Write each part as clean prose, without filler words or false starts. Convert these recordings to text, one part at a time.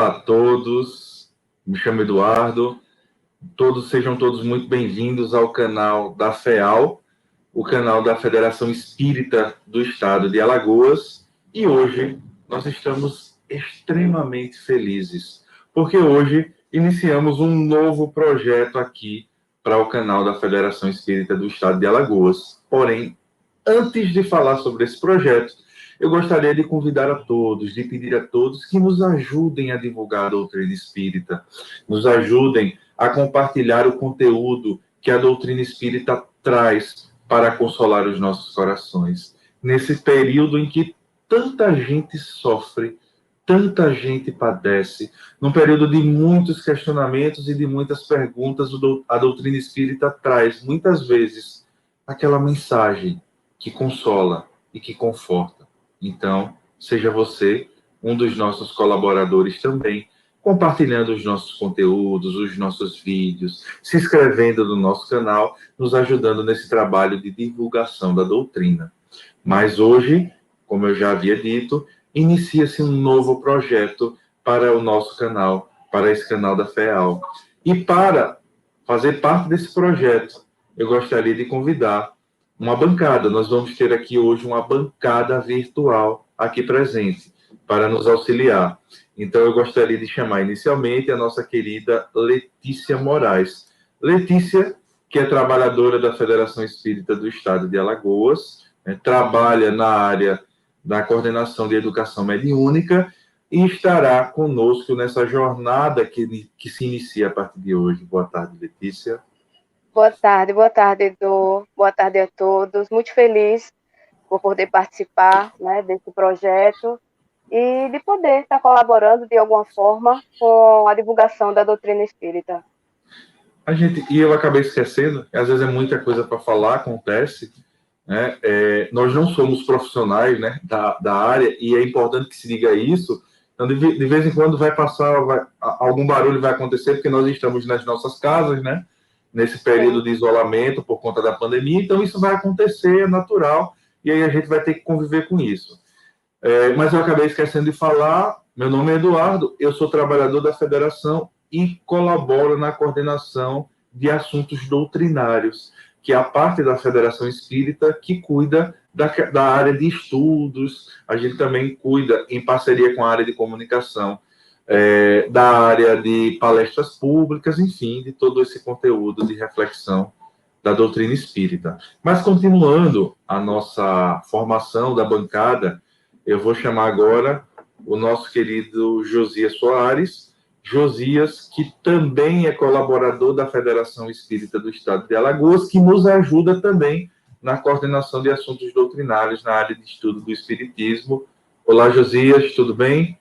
Olá a todos, me chamo Eduardo, sejam todos muito bem-vindos ao canal da FEAL, o canal da Federação Espírita do Estado de Alagoas, e hoje nós estamos extremamente felizes, porque hoje iniciamos um novo projeto aqui para o canal da Federação Espírita do Estado de Alagoas. Porém, antes de falar sobre esse projeto, eu gostaria de convidar a todos, de pedir a todos que nos ajudem a divulgar a doutrina espírita, nos ajudem a compartilhar o conteúdo que a doutrina espírita traz para consolar os nossos corações. Nesse período em que tanta gente sofre, tanta gente padece, num período de muitos questionamentos e de muitas perguntas, a doutrina espírita traz, muitas vezes, aquela mensagem que consola e que conforta. Então, seja você um dos nossos colaboradores também, compartilhando os nossos conteúdos, os nossos vídeos, se inscrevendo no nosso canal, nos ajudando nesse trabalho de divulgação da doutrina. Mas hoje, como eu já havia dito, inicia-se um novo projeto para o nosso canal, para esse canal da FEAL. E para fazer parte desse projeto, eu gostaria de convidar uma bancada. Nós vamos ter aqui hoje uma bancada virtual aqui presente para nos auxiliar. Então, eu gostaria de chamar inicialmente a nossa querida Letícia Moraes. Letícia, que é trabalhadora da Federação Espírita do Estado de Alagoas, trabalha na área da coordenação de educação mediúnica e estará conosco nessa jornada que se inicia a partir de hoje. Boa tarde, Letícia. Boa tarde, Edu. Boa tarde a todos. Muito feliz por poder participar, né, desse projeto e de poder estar colaborando de alguma forma com a divulgação da doutrina espírita. E eu acabei esquecendo, às vezes é muita coisa para falar, acontece, né? Nós não somos profissionais, né, da área, e é importante que se diga isso. Então, de vez em quando vai passar, algum barulho vai acontecer, porque nós estamos nas nossas casas, né? Nesse período de isolamento por conta da pandemia, então isso vai acontecer, é natural, e aí a gente vai ter que conviver com isso. Mas eu acabei esquecendo de falar, meu nome é Eduardo, eu sou trabalhador da Federação e colaboro na coordenação de assuntos doutrinários, que é a parte da Federação Espírita que cuida da área de estudos, a gente também cuida, em parceria com a área de comunicação, da área de palestras públicas, enfim, de todo esse conteúdo de reflexão da doutrina espírita. Mas, continuando a nossa formação da bancada, eu vou chamar agora o nosso querido Josias Soares. Josias, que também é colaborador da Federação Espírita do Estado de Alagoas, que nos ajuda também na coordenação de assuntos doutrinários na área de estudo do Espiritismo. Olá, Josias, tudo bem?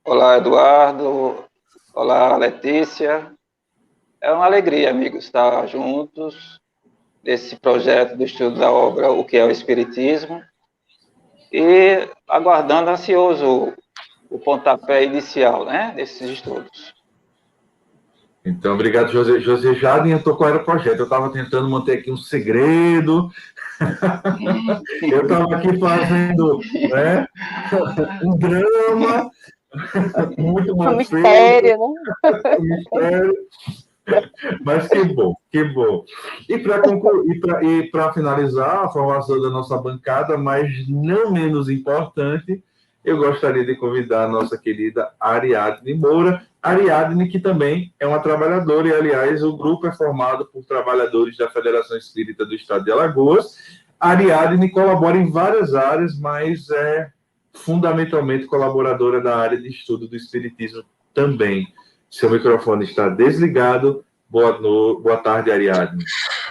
Olá, Eduardo. Olá, Letícia. É uma alegria, amigos, estar juntos nesse projeto do estudo da obra O que é o Espiritismo e aguardando ansioso o pontapé inicial, né, desses estudos. Então, obrigado, José. José já adiantou qual era o projeto. Eu estava tentando manter aqui um segredo. Eu estava aqui fazendo, né, um drama muito mal feito. Mistério, né? Mistério. Mas que bom, que bom. E para concluir, e para finalizar a formação da nossa bancada, mas não menos importante, eu gostaria de convidar a nossa querida Ariadne Moura. Ariadne, que também é uma trabalhadora, e, aliás, o grupo é formado por trabalhadores da Federação Espírita do Estado de Alagoas. Ariadne colabora em várias áreas, mas é fundamentalmente colaboradora da área de estudo do Espiritismo também. Seu microfone está desligado. Boa tarde, Ariadne.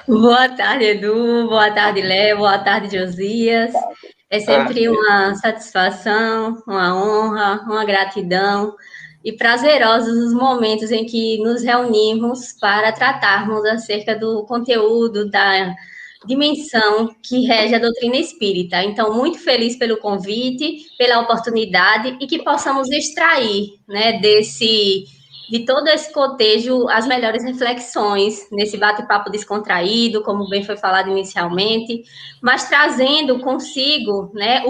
Boa tarde, Edu. Boa tarde, Léo. Boa tarde, Josias. É sempre uma satisfação, uma honra, uma gratidão e prazerosos os momentos em que nos reunimos para tratarmos acerca do conteúdo, da dimensão que rege a doutrina espírita. Então, muito feliz pelo convite, pela oportunidade e que possamos extrair, né, de todo esse cotejo, as melhores reflexões nesse bate-papo descontraído, como bem foi falado inicialmente, mas trazendo consigo, né,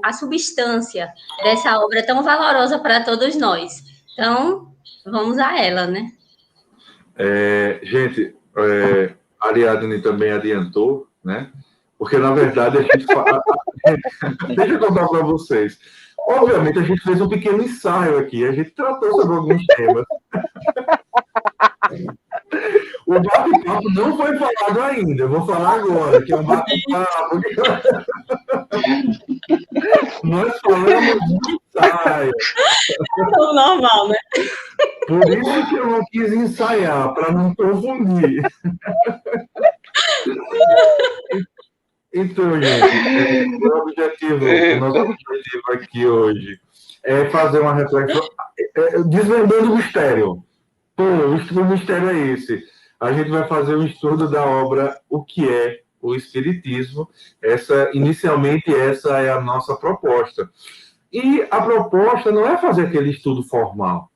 a substância dessa obra tão valorosa para todos nós. Então, vamos a ela, né? Gente, a Ariadne também adiantou, né? Porque, na verdade, a gente fala... Deixa eu contar para vocês. Obviamente, a gente fez um pequeno ensaio aqui, a gente tratou sobre alguns temas. O bate-papo não foi falado ainda, eu vou falar agora, que é um bate-papo. Nós falamos de ensaio. É o normal, né? Por isso que eu não quis ensaiar, para não confundir. Então, gente, o nosso objetivo aqui hoje é fazer uma reflexão, desvendando o mistério. Pô, o mistério é esse. A gente vai fazer um estudo da obra O que é o Espiritismo. Inicialmente, essa é a nossa proposta. E a proposta não é fazer aquele estudo formal,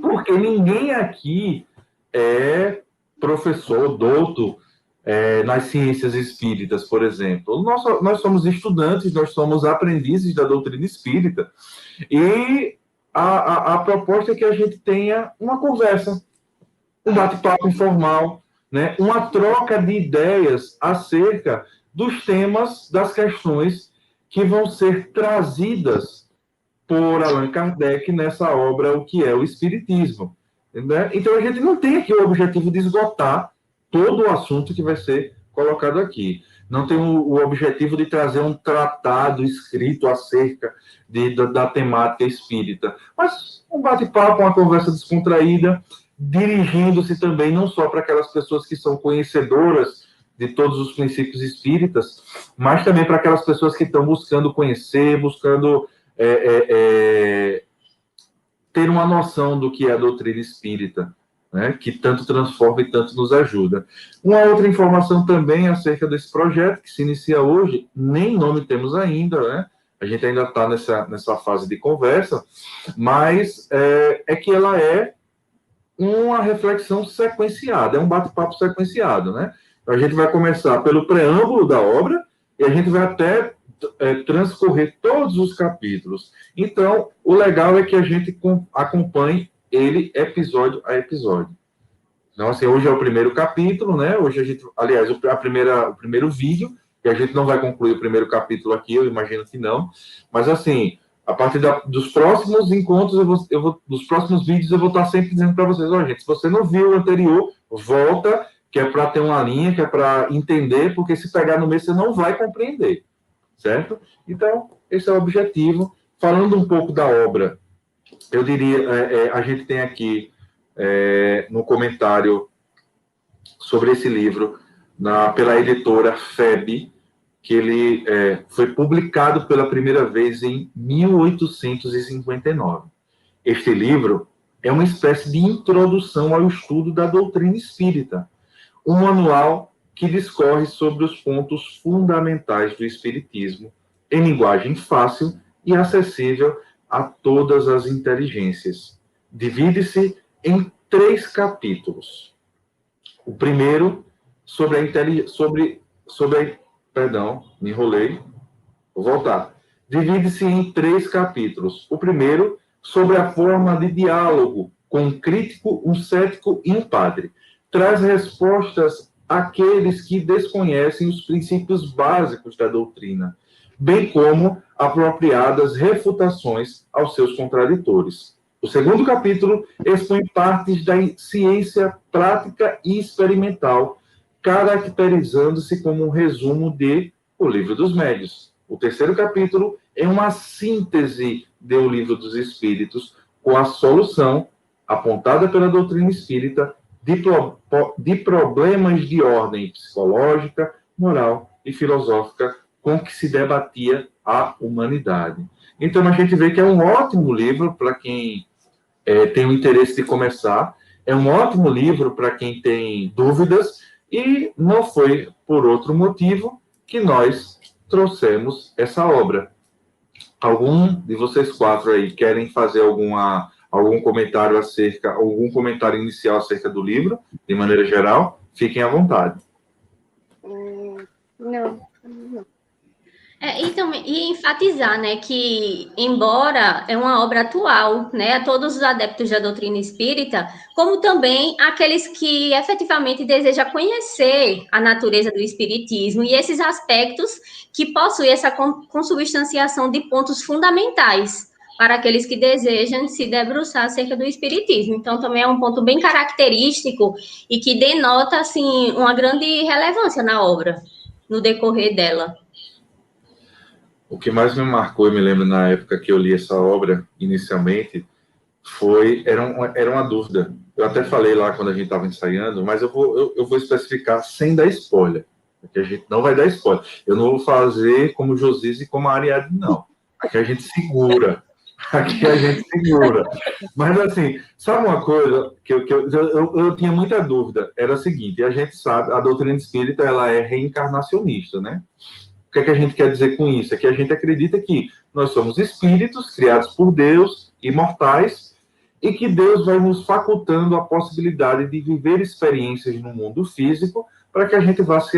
porque ninguém aqui é professor, doutor, nas ciências espíritas, por exemplo. Nós somos estudantes, nós somos aprendizes da doutrina espírita. E a proposta é que a gente tenha uma conversa, um bate-papo informal, né? Uma troca de ideias acerca dos temas, das questões que vão ser trazidas por Allan Kardec nessa obra O que é o Espiritismo. Né? Então, a gente não tem aqui o objetivo de esgotar todo o assunto que vai ser colocado aqui. Não tem o objetivo de trazer um tratado escrito acerca da temática espírita, mas um bate-papo, uma conversa descontraída, dirigindo-se também não só para aquelas pessoas que são conhecedoras de todos os princípios espíritas, mas também para aquelas pessoas que estão buscando conhecer, buscando ter uma noção do que é a doutrina espírita, né, que tanto transforma e tanto nos ajuda. Uma outra informação também acerca desse projeto, que se inicia hoje, nem nome temos ainda, né? A gente ainda está nessa fase de conversa, mas é que ela é uma reflexão sequenciada, é um bate-papo sequenciado, né? A gente vai começar pelo preâmbulo da obra e a gente vai até transcorrer todos os capítulos. Então, o legal é que a gente acompanhe ele episódio a episódio. Então, assim, hoje é o primeiro capítulo, né? Hoje a gente, aliás, o primeiro vídeo, e a gente não vai concluir o primeiro capítulo aqui, eu imagino que não, mas assim, a partir dos próximos encontros, dos próximos vídeos, eu vou estar sempre dizendo para vocês, gente, se você não viu o anterior, volta, que é para ter uma linha, que é para entender, porque se pegar no meio, você não vai compreender, certo? Então, esse é o objetivo. Falando um pouco da obra, eu diria, a gente tem aqui no comentário sobre esse livro, pela editora FEB, que ele foi publicado pela primeira vez em 1859. Este livro é uma espécie de introdução ao estudo da doutrina espírita, um manual que discorre sobre os pontos fundamentais do espiritismo, em linguagem fácil e acessível a todas as inteligências. Divide-se em 3 capítulos. O primeiro sobre a perdão, me enrolei. Vou voltar. Divide-se em 3 capítulos. O primeiro sobre a forma de diálogo com um crítico, um cético e um padre. Traz respostas àqueles que desconhecem os princípios básicos da doutrina, bem como apropriadas refutações aos seus contraditores. O segundo capítulo expõe partes da ciência prática e experimental, caracterizando-se como um resumo de O Livro dos Médiuns. O terceiro capítulo é uma síntese do Livro dos Espíritos, com a solução apontada pela doutrina espírita de problemas de ordem psicológica, moral e filosófica com que se debatia a humanidade. Então, a gente vê que é um ótimo livro para quem tem o interesse de começar, é um ótimo livro para quem tem dúvidas, e não foi por outro motivo que nós trouxemos essa obra. Algum de vocês 4 aí querem fazer algum comentário inicial acerca do livro, de maneira geral? Fiquem à vontade. Não. E enfatizar, né, que embora é uma obra atual, né, a todos os adeptos da doutrina espírita, como também aqueles que efetivamente desejam conhecer a natureza do espiritismo e esses aspectos que possuem essa consubstanciação de pontos fundamentais para aqueles que desejam se debruçar acerca do espiritismo. Então, também é um ponto bem característico e que denota, assim, uma grande relevância na obra, no decorrer dela. O que mais me marcou, eu me lembro na época que eu li essa obra, inicialmente, era uma dúvida. Eu até falei lá quando a gente estava ensaiando, mas eu vou especificar sem dar spoiler, porque a gente não vai dar spoiler. Eu não vou fazer como Josias e como a Ariadne, não. Aqui a gente segura. Aqui a gente segura. Mas, assim, sabe uma coisa que eu tinha muita dúvida? Era o seguinte, a gente sabe, a doutrina espírita, ela é reencarnacionista, né? O que é que a gente quer dizer com isso? É que a gente acredita que nós somos espíritos criados por Deus, imortais, e que Deus vai nos facultando a possibilidade de viver experiências no mundo físico para que a gente vá se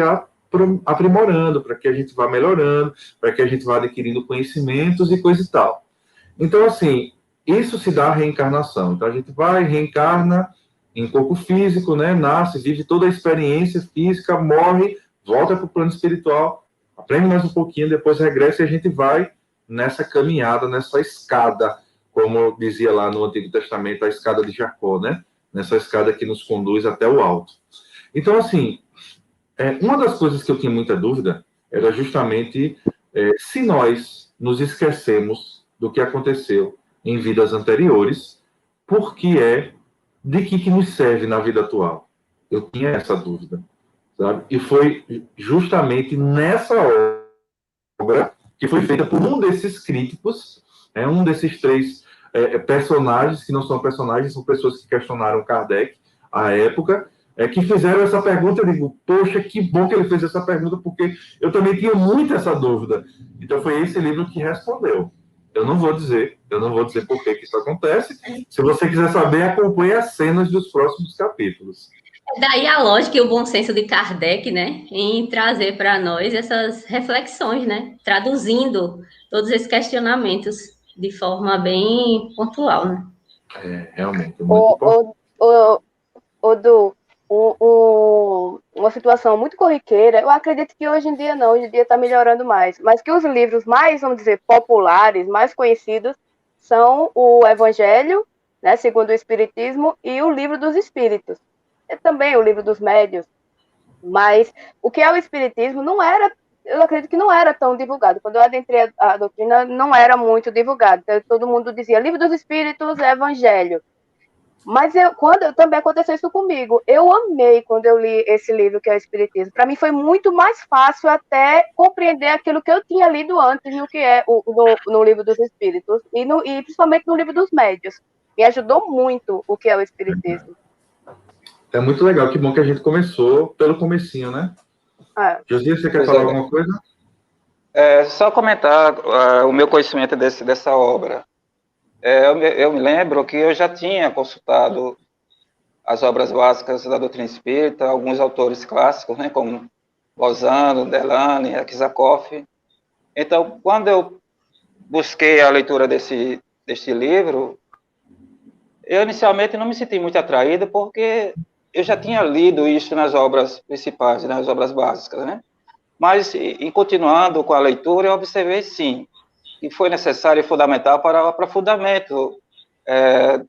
aprimorando, para que a gente vá melhorando, para que a gente vá adquirindo conhecimentos e coisa e tal. Então, assim, isso se dá a reencarnação. Então, a gente vai, reencarna em corpo físico, né? Nasce, vive toda a experiência física, morre, volta para o plano espiritual, aprende mais um pouquinho, depois regressa e a gente vai nessa caminhada, nessa escada, como dizia lá no Antigo Testamento, a escada de Jacó, né? Nessa escada que nos conduz até o alto. Então, assim, uma das coisas que eu tinha muita dúvida era justamente se nós nos esquecemos do que aconteceu em vidas anteriores, de que nos serve na vida atual? Eu tinha essa dúvida, sabe? E foi justamente nessa obra que foi feita por um desses críticos, um desses três personagens, que não são personagens, são pessoas que questionaram Kardec à época, que fizeram essa pergunta. Eu digo, poxa, que bom que ele fez essa pergunta, porque eu também tinha muito essa dúvida. Então foi esse livro que respondeu. Eu não vou dizer por que isso acontece. Se você quiser saber, acompanhe as cenas dos próximos capítulos. Daí a lógica e o bom senso de Kardec, né, em trazer para nós essas reflexões, né, traduzindo todos esses questionamentos de forma bem pontual, né? Realmente, é muito importante. Du, uma situação muito corriqueira, eu acredito que hoje em dia não, hoje em dia está melhorando mais, mas que os livros mais, vamos dizer, populares, mais conhecidos, são o Evangelho, né, segundo o Espiritismo, e o Livro dos Espíritos. É também o Livro dos Médiuns. Mas o que é o Espiritismo não era, eu acredito que não era tão divulgado. Quando eu adentrei a doutrina, não era muito divulgado. Então, todo mundo dizia Livro dos Espíritos, Evangelho. Mas quando também aconteceu isso comigo, eu amei quando eu li esse livro que é o Espiritismo. Para mim foi muito mais fácil até compreender aquilo que eu tinha lido antes no que é no Livro dos Espíritos e principalmente no Livro dos Médiuns. Me ajudou muito o que é o Espiritismo. É muito legal, que bom que a gente começou pelo comecinho, né? Josias, você quer falar alguma coisa? Só comentar o meu conhecimento dessa obra. Eu me lembro que eu já tinha consultado as obras básicas da doutrina espírita, alguns autores clássicos, né, como Lozano, Delane, Aksakoff. Então, quando eu busquei a leitura deste livro, eu inicialmente não me senti muito atraído, porque eu já tinha lido isso nas obras principais, nas obras básicas, né? Mas, em continuando com a leitura, eu observei, sim, que foi necessário e fundamental para o aprofundamento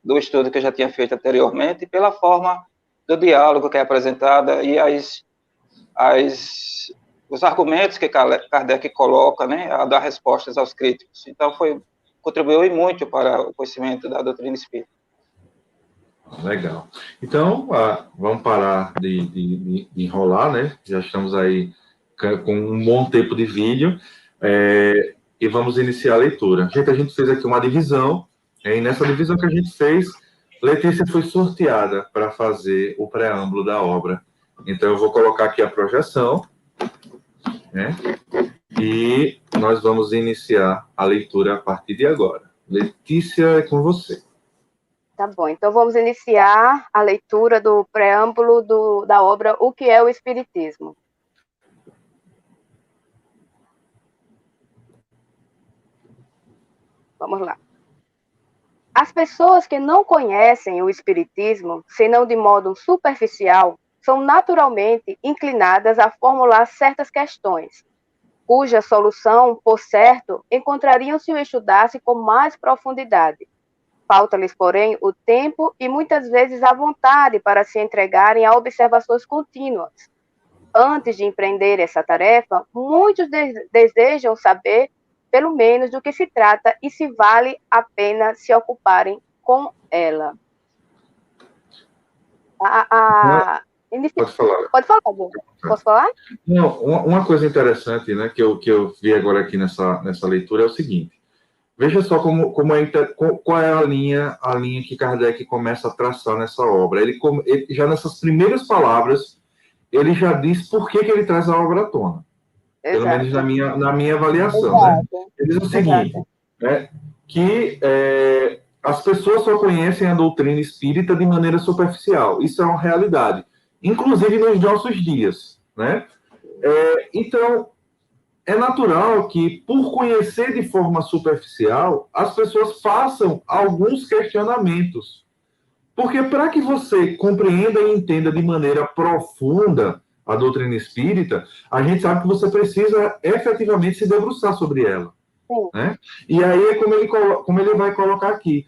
do estudo que eu já tinha feito anteriormente, pela forma do diálogo que é apresentada e os argumentos que Kardec coloca, né, a dar respostas aos críticos. Então, contribuiu muito para o conhecimento da doutrina espírita. Legal. Então, vamos parar de enrolar, né? Já estamos aí com um bom tempo de vídeo, e vamos iniciar a leitura. A gente fez aqui uma divisão, e nessa divisão que a gente fez, Letícia foi sorteada para fazer o preâmbulo da obra. Então, eu vou colocar aqui a projeção, né? E nós vamos iniciar a leitura a partir de agora. Letícia, é com você. Tá bom, então vamos iniciar a leitura do preâmbulo da obra O que é o Espiritismo. Vamos lá. As pessoas que não conhecem o Espiritismo, senão de modo superficial, são naturalmente inclinadas a formular certas questões, cuja solução, por certo, encontrariam se o estudassem com mais profundidade. Falta-lhes, porém, o tempo e muitas vezes a vontade para se entregarem a observações contínuas. Antes de empreender essa tarefa, muitos desejam saber, pelo menos, do que se trata e se vale a pena se ocuparem com ela. Pode falar. Pode falar, Gu. Posso falar? Não, uma coisa interessante, né, que eu vi agora aqui nessa leitura é o seguinte. Veja só qual é a linha que Kardec começa a traçar nessa obra. Ele já nessas primeiras palavras, ele já diz por que ele traz a obra à tona. Exato. Pelo menos na minha avaliação. Né? Ele diz o seguinte, né, que as pessoas só conhecem a doutrina espírita de maneira superficial. Isso é uma realidade, inclusive nos nossos dias. Né? Então, é natural que, por conhecer de forma superficial, as pessoas façam alguns questionamentos. Porque para que você compreenda e entenda de maneira profunda a doutrina espírita, a gente sabe que você precisa efetivamente se debruçar sobre ela. Né? E aí é como ele vai colocar aqui.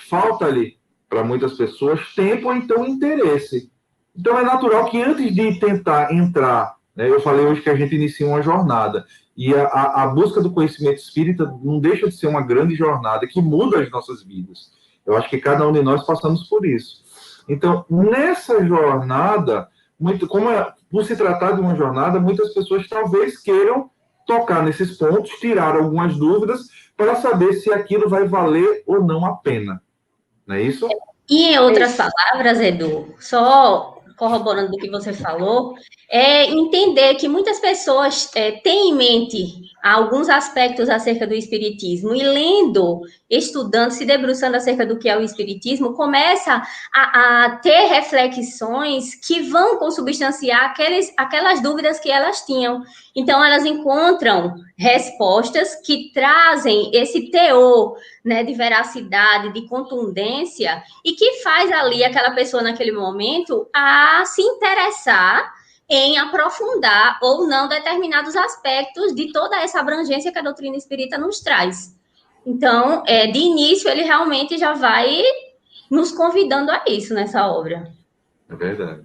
Falta-lhe, para muitas pessoas, tempo ou então interesse. Então é natural que antes de tentar entrar, né, eu falei hoje que a gente inicia uma jornada, e a busca do conhecimento espírita não deixa de ser uma grande jornada que muda as nossas vidas. Eu acho que cada um de nós passamos por isso. Então, nessa jornada, por se tratar de uma jornada, muitas pessoas talvez queiram tocar nesses pontos, tirar algumas dúvidas, para saber se aquilo vai valer ou não a pena. Não é isso? E em outras palavras, Edu, só corroborando do que você falou, é entender que muitas pessoas têm em mente alguns aspectos acerca do Espiritismo e lendo, estudando, se debruçando acerca do que é o Espiritismo, começa a ter reflexões que vão consubstanciar aquelas dúvidas que elas tinham. Então, elas encontram respostas que trazem esse teor, né, de veracidade, de contundência, e que faz ali aquela pessoa naquele momento a se interessar em aprofundar ou não determinados aspectos de toda essa abrangência que a doutrina espírita nos traz. Então, de início, ele realmente já vai nos convidando a isso nessa obra. É verdade.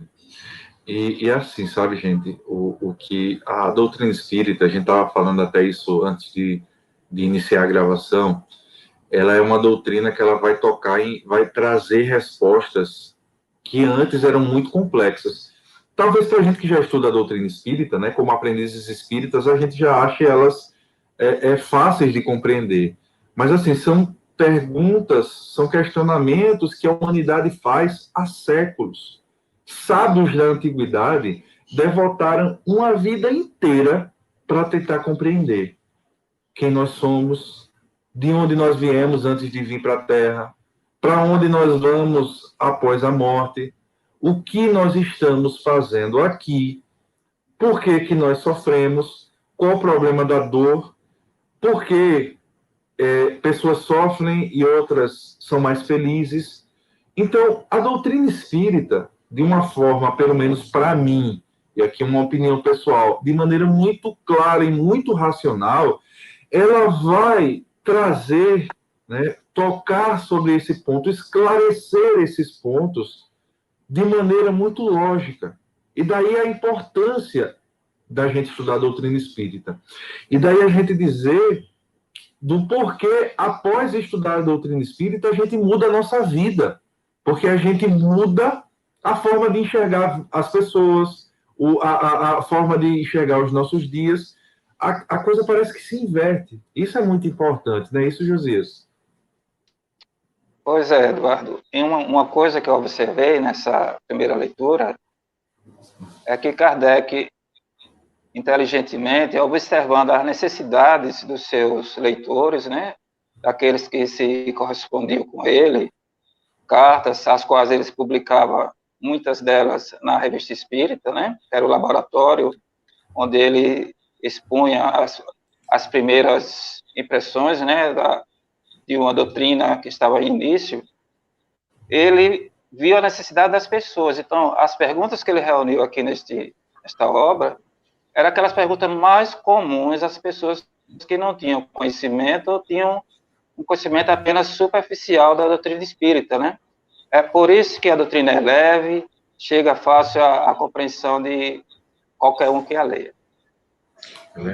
E assim, sabe, gente, o que a doutrina espírita, a gente estava falando até isso antes de iniciar a gravação, ela é uma doutrina que ela vai vai trazer respostas que antes eram muito complexas. Talvez para a gente que já estuda a doutrina espírita, né, como aprendizes espíritas, a gente já ache elas fáceis de compreender. Mas, assim, são perguntas, são questionamentos que a humanidade faz há séculos. Sábios da antiguidade devotaram uma vida inteira para tentar compreender quem nós somos, de onde nós viemos antes de vir para a Terra, para onde nós vamos após a morte, o que nós estamos fazendo aqui, por que nós sofremos, qual o problema da dor, por que pessoas sofrem e outras são mais felizes. Então, a doutrina espírita, de uma forma, pelo menos para mim, e aqui uma opinião pessoal, de maneira muito clara e muito racional, ela vai trazer, né, tocar sobre esse ponto, esclarecer esses pontos de maneira muito lógica. E daí a importância da gente estudar a doutrina espírita. E daí a gente dizer do porquê, após estudar a doutrina espírita, a gente muda a nossa vida. Porque a gente muda a forma de enxergar as pessoas, a forma de enxergar os nossos dias. A coisa parece que se inverte. Isso é muito importante, não é isso, Josias? Pois é, Eduardo. E uma coisa que eu observei nessa primeira leitura é que Kardec, inteligentemente, observando as necessidades dos seus leitores, né, daqueles que se correspondiam com ele, cartas, as quais eles publicavam, muitas delas na Revista Espírita, né, que era o laboratório onde ele expunha as primeiras impressões, né, de uma doutrina que estava em início, ele viu a necessidade das pessoas. Então, as perguntas que ele reuniu aqui nesta obra eram aquelas perguntas mais comuns às pessoas que não tinham conhecimento ou tinham um conhecimento apenas superficial da doutrina espírita, né? É por isso que a doutrina é leve, chega fácil à compreensão de qualquer um que a leia.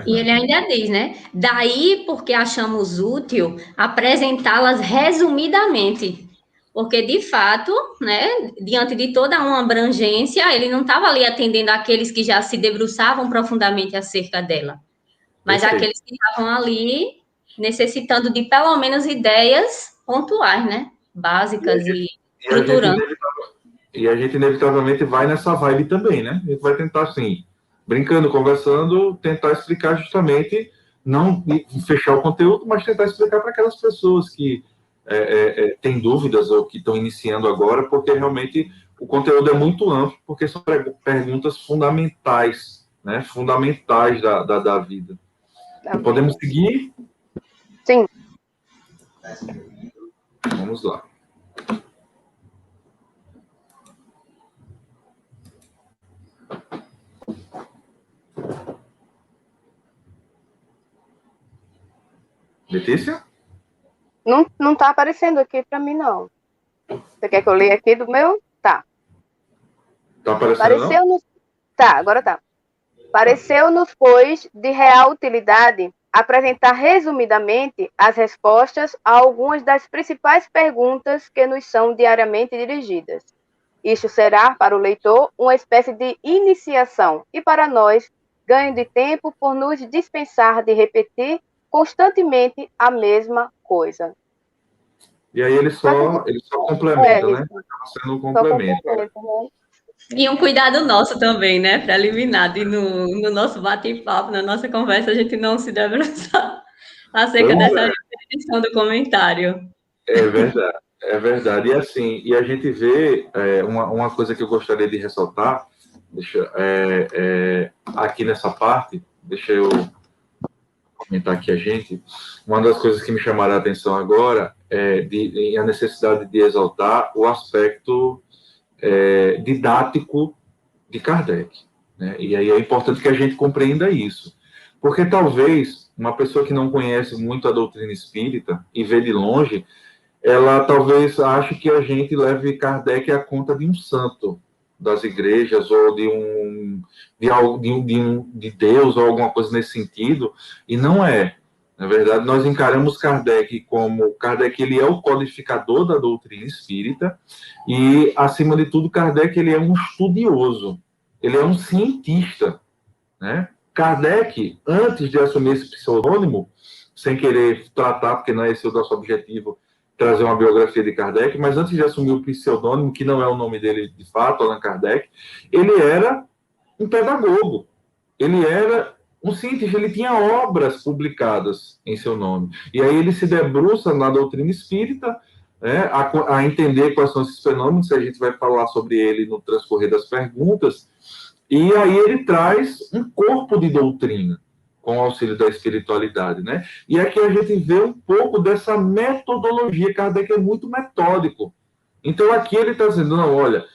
E ele ainda diz, né? Daí porque achamos útil apresentá-las resumidamente. Porque, de fato, né, diante de toda uma abrangência, ele não estava ali atendendo aqueles que já se debruçavam profundamente acerca dela. Mas aqueles que estavam ali necessitando de, pelo menos, ideias pontuais, né? Básicas e estruturantes. E a gente, inevitavelmente, vai nessa vibe também, né? A gente vai tentar, assim, brincando, conversando, tentar explicar justamente, não fechar o conteúdo, mas tentar explicar para aquelas pessoas que têm dúvidas ou que estão iniciando agora, porque realmente o conteúdo é muito amplo, porque são perguntas fundamentais, né? Fundamentais da vida. Podemos seguir? Sim. Vamos lá. Letícia? Não está aparecendo aqui para mim, não. Você quer que eu leia aqui do meu? Tá. Está aparecendo, não? Tá, agora tá. Pareceu-nos, pois, de real utilidade apresentar resumidamente as respostas a algumas das principais perguntas que nos são diariamente dirigidas. Isto será, para o leitor, uma espécie de iniciação e, para nós, ganho de tempo por nos dispensar de repetir constantemente a mesma coisa. E aí ele só complementa, né? Acaba sendo um complemento. E um cuidado nosso também, né? Para eliminar de no nosso bate-papo, na nossa conversa, a gente não se debruçar acerca dessa repetição do comentário. É verdade. E assim, e a gente vê uma coisa que eu gostaria de ressaltar, aqui nessa parte, deixa eu comentar aqui uma das coisas que me chamaram a atenção agora é a necessidade de exaltar o aspecto didático de Kardec, né? E aí é importante que a gente compreenda isso, porque talvez uma pessoa que não conhece muito a doutrina espírita e vê de longe, ela talvez ache que a gente leve Kardec à conta de um santo das igrejas ou de Deus ou alguma coisa nesse sentido, e não é. Na verdade, nós encaramos Kardec como... Kardec, ele é o codificador da doutrina espírita e, acima de tudo, Kardec, ele é um estudioso, ele é um cientista, né? Kardec, antes de assumir esse pseudônimo, sem querer tratar, porque não é esse o nosso objetivo, trazer uma biografia de Kardec, mas antes de assumir o pseudônimo, que não é o nome dele de fato, Allan Kardec, ele era um pedagogo, ele era um cientista, ele tinha obras publicadas em seu nome. E aí ele se debruça na doutrina espírita, né, a entender quais são esses fenômenos, a gente vai falar sobre ele no transcorrer das perguntas, e aí ele traz um corpo de doutrina, com o auxílio da espiritualidade, né? E aqui a gente vê um pouco dessa metodologia. Kardec é muito metódico. Então aqui ele está dizendo, não, olha,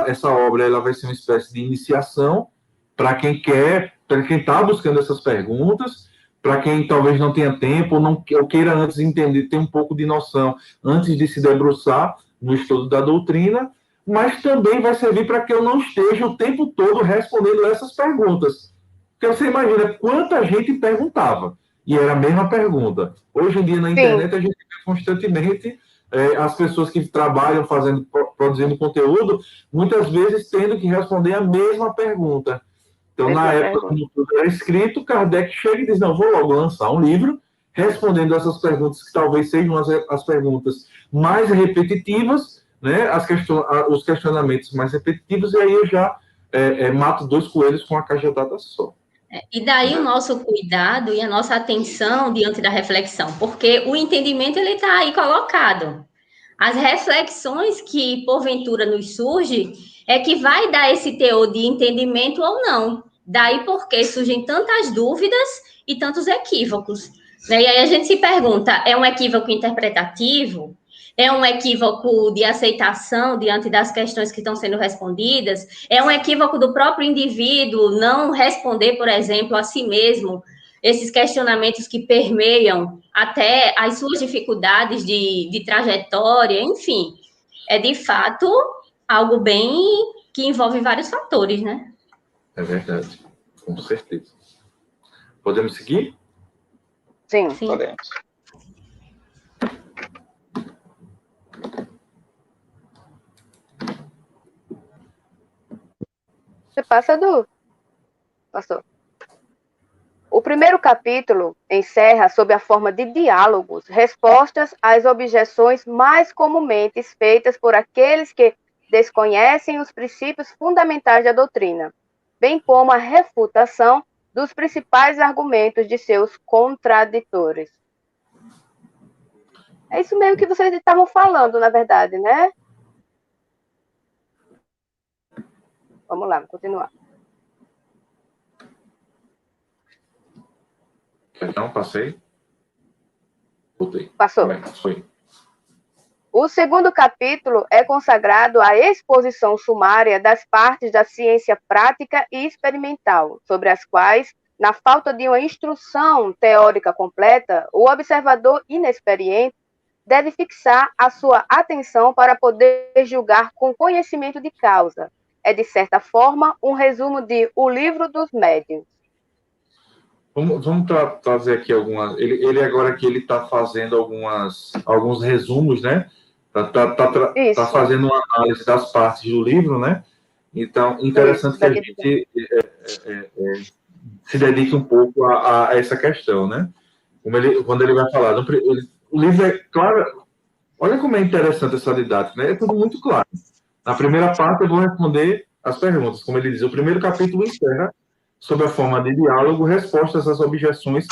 essa obra ela vai ser uma espécie de iniciação para quem quer, para quem está buscando essas perguntas, para quem talvez não tenha tempo ou queira antes entender, ter um pouco de noção antes de se debruçar no estudo da doutrina, mas também vai servir para que eu não esteja o tempo todo respondendo essas perguntas. Porque você imagina quanta gente perguntava, e era a mesma pergunta. Hoje em dia, na internet, a gente vê constantemente as pessoas que trabalham produzindo conteúdo, muitas vezes tendo que responder a mesma pergunta. Então, na época, quando tudo era escrito, Kardec chega e diz, não, vou logo lançar um livro respondendo essas perguntas que talvez sejam as perguntas mais repetitivas, né, os questionamentos mais repetitivos, e aí eu já mato 2 coelhos com uma cajadada só. E daí o nosso cuidado e a nossa atenção diante da reflexão, porque o entendimento ele está aí colocado. As reflexões que porventura nos surgem é que vai dar esse teor de entendimento ou não. Daí porque surgem tantas dúvidas e tantos equívocos. Né? E aí a gente se pergunta, é um equívoco interpretativo? É um equívoco de aceitação diante das questões que estão sendo respondidas? É um equívoco do próprio indivíduo não responder, por exemplo, a si mesmo esses questionamentos que permeiam até as suas dificuldades de trajetória, enfim. É, de fato, algo bem que envolve vários fatores, né? É verdade, com certeza. Podemos seguir? Sim. Podemos. Você passa, Du? Passou. O primeiro capítulo encerra sob a forma de diálogos, respostas às objeções mais comumente feitas por aqueles que desconhecem os princípios fundamentais da doutrina, bem como a refutação dos principais argumentos de seus contraditores. É isso mesmo que vocês estavam falando, na verdade, né? Vamos lá, vou continuar. Então, passei. Voltei. Passou. Foi. O segundo capítulo é consagrado à exposição sumária das partes da ciência prática e experimental, sobre as quais, na falta de uma instrução teórica completa, o observador inexperiente deve fixar a sua atenção para poder julgar com conhecimento de causa. É, de certa forma, um resumo de O Livro dos Médiuns. Vamos trazer aqui algumas. Ele agora aqui ele está fazendo alguns resumos, né? Tá fazendo uma análise das partes do livro, né? Então, interessante que a gente se dedique um pouco a essa questão, né? Quando ele vai falar. O livro é claro. Olha como é interessante essa didática, né? É tudo muito claro. Na primeira parte, eu vou responder as perguntas. Como ele diz, o primeiro capítulo encerra sob a forma de diálogo, respostas às objeções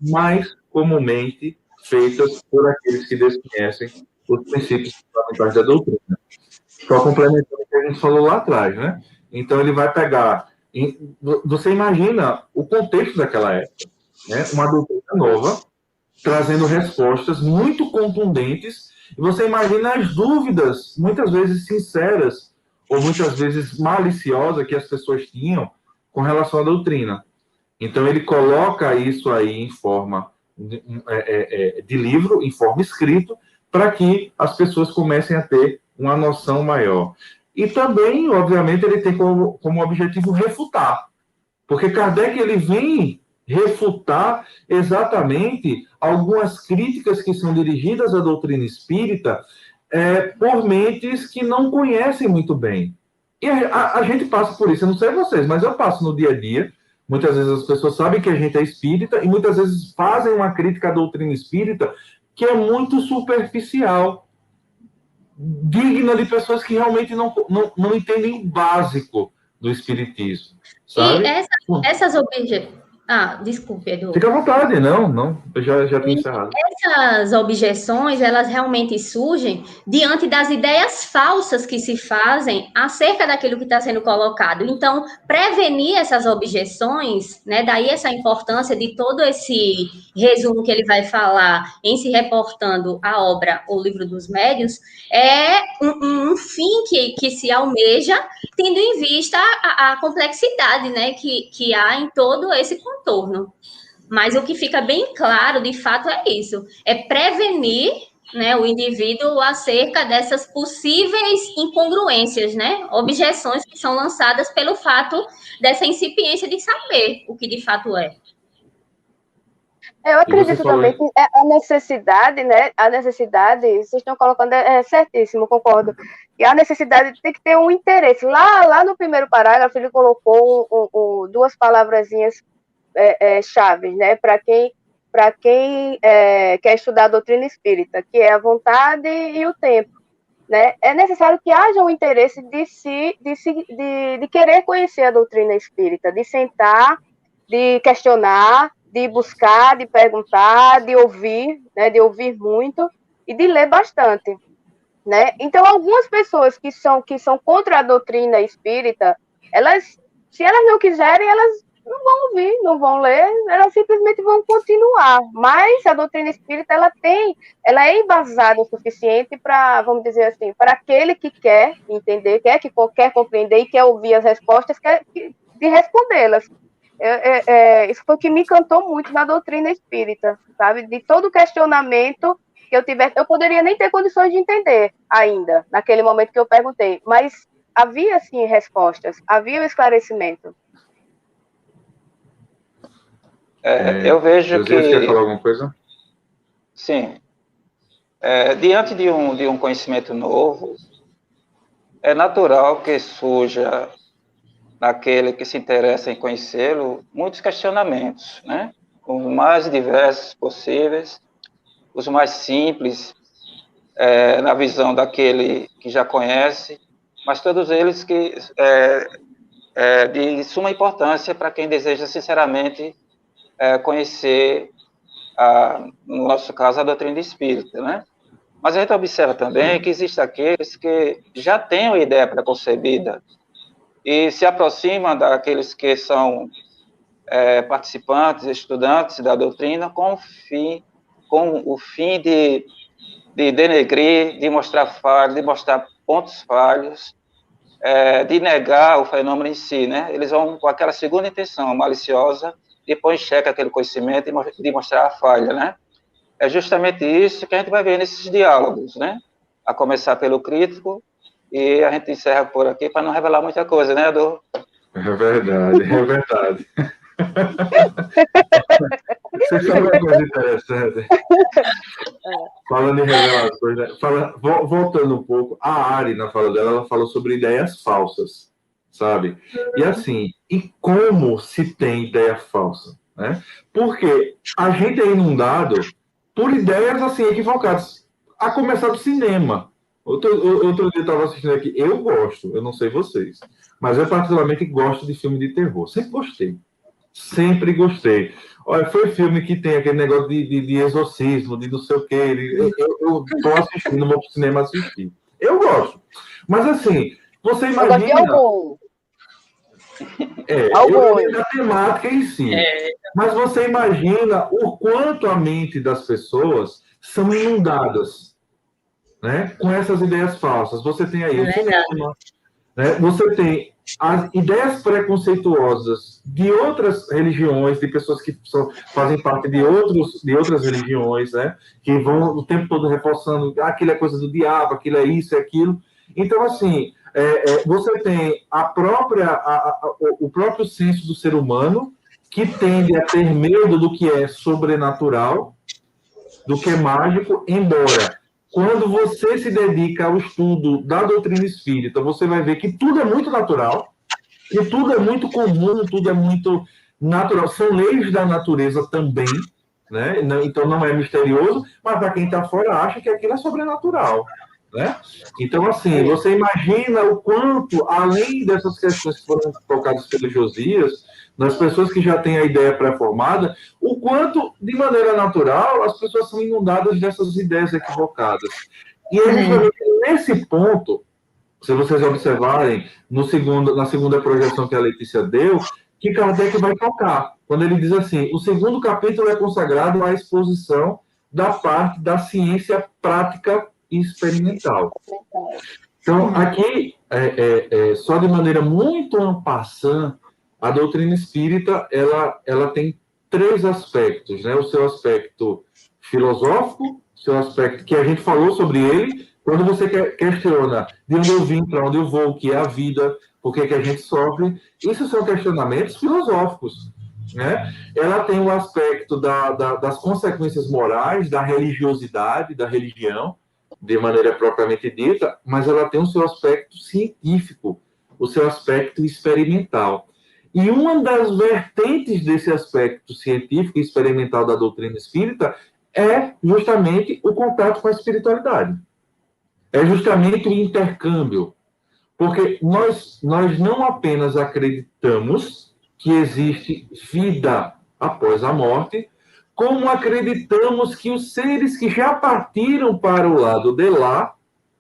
mais comumente feitas por aqueles que desconhecem os princípios fundamentais da doutrina. Só complementando o que a gente falou lá atrás, né? Então, ele vai pegar... Você imagina o contexto daquela época, né? Uma doutrina nova, trazendo respostas muito contundentes, e você imagina as dúvidas, muitas vezes sinceras, ou muitas vezes maliciosas, que as pessoas tinham com relação à doutrina. Então, ele coloca isso aí em forma de livro, em forma escrito, para que as pessoas comecem a ter uma noção maior. E também, obviamente, ele tem como objetivo refutar. Porque Kardec ele vem refutar exatamente algumas críticas que são dirigidas à doutrina espírita por mentes que não conhecem muito bem. E a gente passa por isso, eu não sei vocês, mas eu passo no dia a dia. Muitas vezes as pessoas sabem que a gente é espírita e muitas vezes fazem uma crítica à doutrina espírita que é muito superficial, digna de pessoas que realmente não entendem o básico do espiritismo, sabe? E essas objeções... Ah, desculpe, Edu. Fica à vontade, não, eu já tinha encerrado. Essas objeções, elas realmente surgem diante das ideias falsas que se fazem acerca daquilo que está sendo colocado. Então, prevenir essas objeções, né, daí essa importância de todo esse resumo que ele vai falar em se reportando à obra O Livro dos Médiuns, é um fim que se almeja, tendo em vista a complexidade, né, que há em todo esse contorno. Mas o que fica bem claro, de fato, é isso: é prevenir, né, o indivíduo acerca dessas possíveis incongruências, né, objeções que são lançadas pelo fato dessa incipiência de saber o que de fato é. Eu acredito também que a necessidade, né? A necessidade, vocês estão colocando, certíssimo, concordo. E a necessidade tem que ter um interesse. Lá no primeiro parágrafo, ele colocou duas palavrazinhas chaves, né? Para quem quer estudar a doutrina espírita, que é a vontade e o tempo. Né? É necessário que haja um interesse de querer conhecer a doutrina espírita, de sentar, de questionar, de buscar, de perguntar, de ouvir, né, de ouvir muito e de ler bastante, né? Então, algumas pessoas que são contra a doutrina espírita, se elas não quiserem, elas não vão ouvir, não vão ler, elas simplesmente vão continuar. Mas a doutrina espírita, ela é embasada o suficiente para, vamos dizer assim, para aquele que quer entender, quer compreender e quer ouvir as respostas, de respondê-las. Isso foi o que me encantou muito na doutrina espírita, sabe? De todo questionamento que eu tivesse, eu poderia nem ter condições de entender ainda, naquele momento que eu perguntei, mas havia, sim, respostas, havia um esclarecimento. Eu vejo Josias, que... quer falar alguma coisa? Sim. Diante de um conhecimento novo, é natural que surja naquele que se interessa em conhecê-lo muitos questionamentos, né? Os mais diversos possíveis, os mais simples, na visão daquele que já conhece, mas todos eles que de suma importância para quem deseja sinceramente conhecer, no nosso caso, a doutrina espírita, né? Mas a gente observa também que existem aqueles que já têm uma ideia preconcebida e se aproximam daqueles que são participantes, estudantes da doutrina com o fim de denegrir, de mostrar falhas, de mostrar pontos falhos, de negar o fenômeno em si, né? Eles vão com aquela segunda intenção maliciosa de pôr em xeque aquele conhecimento e de mostrar a falha, né? É justamente isso que a gente vai ver nesses diálogos, né? A começar pelo crítico, e a gente encerra por aqui para não revelar muita coisa, né, Ador? É verdade, é verdade. Você sabe uma coisa interessante? Falando em revelações, né? Voltando um pouco, a Ari, na fala dela, ela falou sobre ideias falsas, sabe? E assim, e como se tem ideia falsa, né? Porque a gente é inundado por ideias, assim, equivocadas, a começar do cinema. Outro dia eu estava assistindo aqui, eu gosto, eu não sei vocês, mas eu particularmente gosto de filme de terror, sempre gostei. Sempre gostei. Olha, foi filme que tem aquele negócio de exorcismo, de não sei o quê. Eu tô assistindo, vou pro cinema assistir. Eu gosto. Mas assim, você imagina. Eu gosto de algum. Eu lembro da temática em si. Mas você imagina o quanto a mente das pessoas são inundadas, né, com essas ideias falsas. Você tem aí o cinema, né? Você tem as ideias preconceituosas de outras religiões, de pessoas que fazem parte de outras religiões, né? Que vão o tempo todo reforçando aquilo é coisa do diabo, aquilo é isso, é aquilo. Então, assim, você tem o próprio senso do ser humano que tende a ter medo do que é sobrenatural, do que é mágico, embora quando você se dedica ao estudo da doutrina espírita, você vai ver que tudo é muito natural, que tudo é muito comum, tudo é muito natural. São leis da natureza também, né? Então não é misterioso, mas para quem está fora acha que aquilo é sobrenatural, né? Então, assim, você imagina o quanto, além dessas questões que foram tocadas pelo Josias, nas pessoas que já têm a ideia pré-formada, o quanto, de maneira natural, as pessoas são inundadas dessas ideias equivocadas. E é justamente nesse ponto, se vocês observarem, na segunda projeção que a Letícia deu, que Kardec vai tocar, quando ele diz assim, o segundo capítulo é consagrado à exposição da parte da ciência prática e experimental. Então, aqui, só de maneira muito en passant, a doutrina espírita, ela tem três aspectos, né? O seu aspecto filosófico, o seu aspecto que a gente falou sobre ele, quando você questiona de onde eu vim, para onde eu vou, o que é a vida, por que a gente sofre, isso são questionamentos filosóficos, né? Ela tem o aspecto das consequências morais, da religiosidade, da religião, de maneira propriamente dita, mas ela tem o seu aspecto científico, o seu aspecto experimental. E uma das vertentes desse aspecto científico e experimental da doutrina espírita é justamente o contato com a espiritualidade. É justamente o intercâmbio. Porque nós não apenas acreditamos que existe vida após a morte, como acreditamos que os seres que já partiram para o lado de lá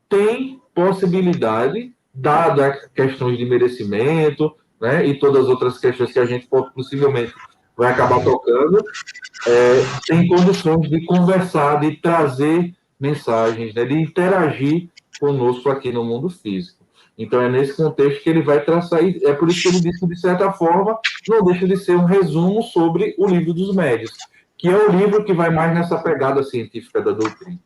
têm possibilidade, dada questões de merecimento, né, e todas as outras questões que a gente possivelmente vai acabar tocando, tem condições de conversar, de trazer mensagens, né, de interagir conosco aqui no mundo físico. Então, é nesse contexto que ele vai traçar, e é por isso que ele disse que, de certa forma, não deixa de ser um resumo sobre o Livro dos Médiuns, que é o livro que vai mais nessa pegada científica da doutrina.